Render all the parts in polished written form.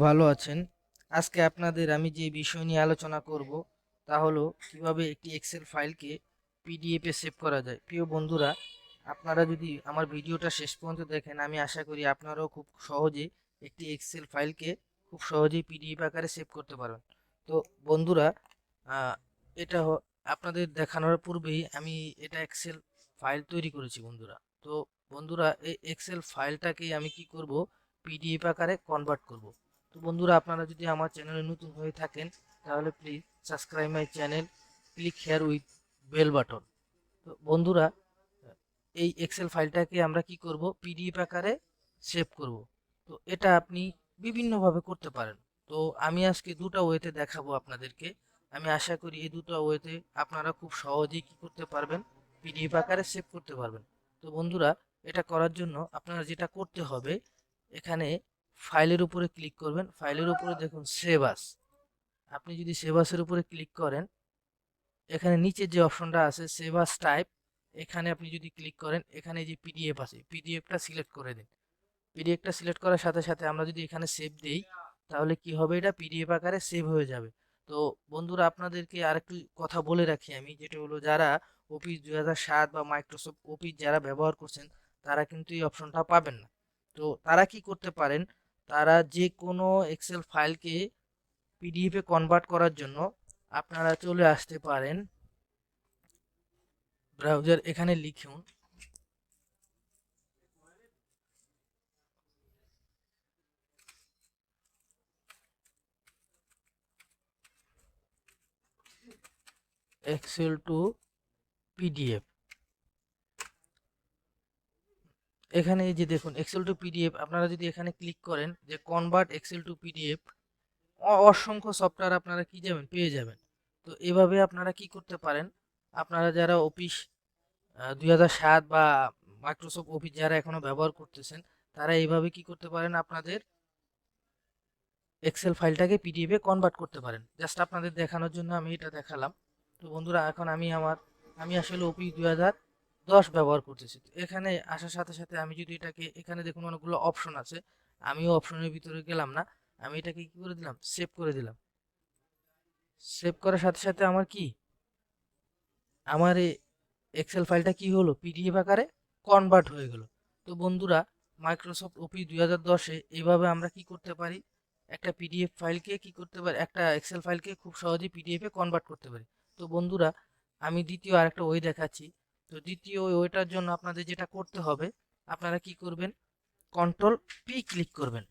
ভালো আছেন। আজকে আপনাদের আমি যে বিষয় নিয়ে আলোচনা করব তা হলো কিভাবে একটি এক্সেল ফাইলকে পিডিএফ এ সেভ করা যায়। প্রিয় বন্ধুরা, আপনারা যদি আমার ভিডিওটা শেষ পর্যন্ত দেখেন, আমি আশা করি আপনারাও খুব সহজে একটি এক্সেল ফাইলকে খুব সহজেই পিডিএফ আকারে সেভ করতে পারবেন। তো বন্ধুরা, আহ, এটা আপনাদের দেখানোর পূর্বেই আমি এটা এক্সেল ফাইল তৈরি করেছি বন্ধুরা। তো বন্ধুরা, এই এক্সেল ফাইলটাকে আমি কি করব, পিডিএফ আকারে কনভার্ট করব। তো বন্ধুরা, আপনারা যদি আমার চ্যানেলে নতুন হয়ে থাকেন তাহলে please subscribe my channel, click here with bell button. তো বন্ধুরা, এই এক্সেল ফাইলটাকে আমরা কি করব, পিডিএফ আকারে সেভ করব। তো এটা আপনি বিভিন্নভাবে করতে পারেন। তো আমি আজকে দুটো ওয়েতে দেখাবো আপনাদেরকে। আমি আশা করি এই দুটো ওয়েতে আপনারা খুব সহজেই কি করতে পারবেন, পিডিএফ আকারে সেভ করতে পারবেন। তো বন্ধুরা, এটা করার জন্য আপনারা যেটা করতে হবে, এখানে ফাইলের উপরে ক্লিক করবেন। ফাইলের উপরে দেখুন সেভ আস। আপনি যদি সেভ আসের উপরে ক্লিক করেন, এখানে নিচে যে অপশনটা আছে সেভ আস টাইপ, এখানে আপনি যদি ক্লিক করেন, এখানে যে পিডিএফ আছে পিডিএফটা সিলেক্ট করে দিন। পিডিএফটা সিলেক্ট করার সাথে সাথে আমরা যদি এখানে সেভ দেই, তাহলে কি হবে, এটা পিডিএফ আকারে সেভ হয়ে যাবে। তো বন্ধুরা, আপনাদেরকে আরেকটু কথা বলে রাখি আমি, যেটা হলো যারা অফিস 2007 বা মাইক্রোসফট অফিস যারা ব্যবহার করছেন, তারা কিন্তু এই অপশনটা পাবেন না। তো তারা কি করতে পারেন, তারা যে কোনো এক্সেল ফাইলকে পিডিএফ এ কনভার্ট করার জন্য আপনারা চলে আসতে পারেন ব্রাউজার, এখানে লিখুন এক্সেল টু পিডিএফ। এখানে এই যে দেখুন এক্সেল টু পিডিএফ, আপনারা যদি এখানে ক্লিক করেন যে কনভার্ট এক্সেল টু পিডিএফ, অসংখ্য সফটওয়্যার আপনারা কি যাবেন, পেয়ে যাবেন। তো এভাবে আপনারা কি করতে পারেন, আপনারা যারা অফিস 2007 বা মাইক্রোসফট অফিস যারা এখনো ব্যবহার করতেছেন, তারা এইভাবে কি করতে পারেন, আপনাদের এক্সেল ফাইলটাকে পিডিএফ এ কনভার্ট করতে পারেন। জাস্ট আপনাদের দেখানোর জন্য আমি এটা দেখালাম। তো বন্ধুরা, এখন আমি আসলে অফিস 2010 ব্যবহার করতেছি। তো এখানে আসার সাথে সাথে আমি যদি এটাকে, এখানে দেখুন অনেকগুলো অপশন আছে, আমিও অপশনের ভিতরে গেলাম না, আমি এটাকে কি করে দিলাম, সেভ করে দিলাম। সেভ করার সাথে সাথে আমার এই এক্সেল ফাইলটা কি হলো, পিডিএফ আকারে কনভার্ট হয়ে গেল। তো বন্ধুরা, মাইক্রোসফট অফিস 2010-এ এইভাবে আমরা কি করতে পারি, একটা পিডিএফ ফাইলকে কি করতে পারি, একটা এক্সেল ফাইলকে খুব সহজেই পিডিএফ এ কনভার্ট করতে পারি। তো বন্ধুরা, আমি দ্বিতীয় আরেকটা ওয়ে দেখাচ্ছি। তো দ্বিতীয় ওয়েটার জন্য আপনাদের যেটা করতে হবে, আপনারা কি করবেন, কন্ট্রোল পি ক্লিক করবেন।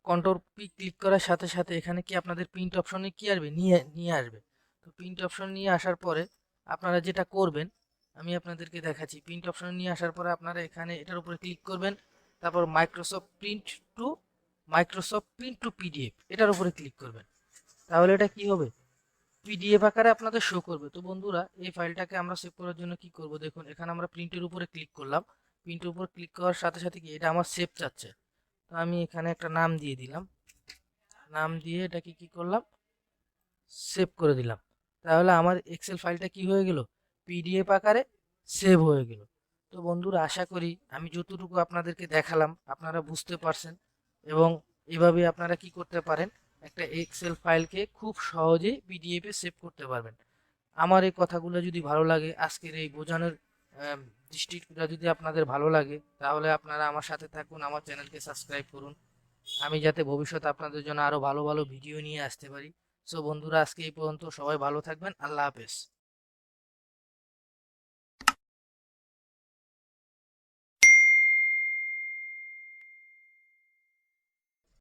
কন্ট্রোল পি ক্লিক করার সাথে সাথে এখানে কি আপনাদের প্রিন্ট অপশনে কি আসবে, নিয়ে নিয়ে আসবে। তো প্রিন্ট অপশন নিয়ে আসার পরে আপনারা যেটা করবেন, আমি আপনাদেরকে দেখাচ্ছি। প্রিন্ট অপশন নিয়ে আসার পরে আপনারা এখানে এটার উপরে ক্লিক করবেন, তারপর মাইক্রোসফট প্রিন্ট টু পিডিএফ এটার উপরে ক্লিক করবেন। তাহলে এটা কি হবে, পিডিএফ আকারে আপনাদের শো করবে। তো বন্ধুরা, এই ফাইলটাকে আমরা সেভ করার জন্য কি করব, দেখুন এখানে আমরা প্রিন্টের উপরে ক্লিক করলাম। প্রিন্টের উপর ক্লিক করার সাথে সাথে কি এটা আমার সেভ চাচ্ছে। তো আমি এখানে একটা নাম দিয়ে দিলাম, নাম দিয়ে এটাকে কি করলাম, সেভ করে দিলাম। তাহলে আমার এক্সেল ফাইলটা কি হয়ে গেল, পিডিএফ আকারে সেভ হয়ে গেল। তো বন্ধুরা, আশা করি আমি যতটুকু আপনাদেরকে দেখালাম আপনারা বুঝতে পারছেন, এবং এভাবে আপনারা কি করতে পারেন, একটা এক্সেল ফাইলকে খুব সহজেই পিডিএফ এ সেভ করতে পারবেন। আমার এই কথাগুলো যদি ভালো লাগে, আজকের এই বোঝানোর দৃষ্টিটা যদি আপনাদের ভালো লাগে, তাহলে আপনারা আমার সাথে থাকুন, আমার চ্যানেলকে সাবস্ক্রাইব করুন, আমি যাতে ভবিষ্যতে আপনাদের জন্য আরো ভালো ভালো ভিডিও নিয়ে আসতে পারি। সো বন্ধুরা, আজকে এই পর্যন্ত, সবাই ভালো থাকবেন, আল্লাহ হাফেজ।